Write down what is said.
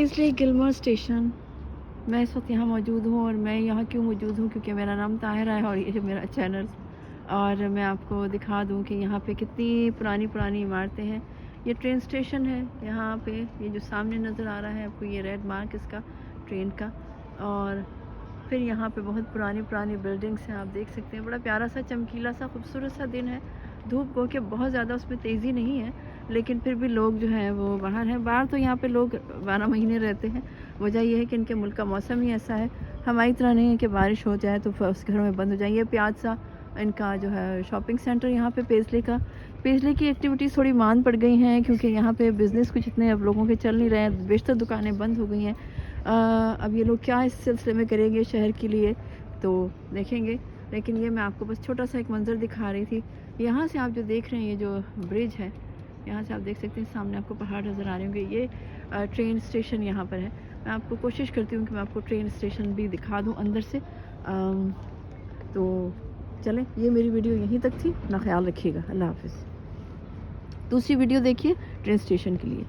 Paisley Gilmore station. मैं इस वक्त यहाँ मौजूद हूँ और मैं यहाँ क्यों मौजूद हूँ क्योंकि मेरा नाम ताहिरा है और ये मेरा चैनल। और मैं आपको दिखा दूँ कि यहाँ पे कितनी पुरानी पुरानी इमारतें हैं। ये ट्रेन स्टेशन है यहाँ पे, ये जो सामने नज़र आ रहा है आपको, ये रेड मार्क इसका ट्रेन का। और फिर यहाँ पे बहुत पुरानी पुरानी बिल्डिंग्स हैं, आप देख सकते हैं। बड़ा प्यारा सा चमकीला सा खूबसूरत सा दिन है। धूप को के बहुत ज़्यादा उसमें तेज़ी नहीं है, लेकिन फिर भी लोग जो हैं वो बाहर हैं। बाहर तो यहाँ पे लोग 12 महीने रहते हैं। वजह यह है कि इनके मुल्क का मौसम ही ऐसा है, हमारी तरह नहीं है कि बारिश हो जाए तो उस घरों में बंद हो जाए। ये प्याज़ा इनका जो है शॉपिंग सेंटर यहाँ पे पेजली का। पेजली की एक्टिविटीज़ थोड़ी मान पड़ गई हैं क्योंकि यहाँ पे बिज़नेस कुछ इतने अब लोगों के चल नहीं रहे हैं, बेशतर दुकानें बंद हो गई हैं। अब ये लोग क्या इस सिलसिले में करेंगे शहर के लिए तो देखेंगे। लेकिन ये मैं आपको बस छोटा सा एक मंज़र दिखा रही थी। यहाँ से आप जो देख रहे हैं ये जो ब्रिज है, यहाँ से आप देख सकते हैं सामने आपको पहाड़ नज़र आ रहे होंगे। ये ट्रेन स्टेशन यहाँ पर है। मैं आपको कोशिश करती हूँ कि मैं आपको ट्रेन स्टेशन भी दिखा दूँ अंदर से। तो चलें, ये मेरी वीडियो यहीं तक थी। अपना ख्याल रखिएगा। अल्लाह हाफ़िज़। दूसरी वीडियो देखिए ट्रेन स्टेशन के लिए।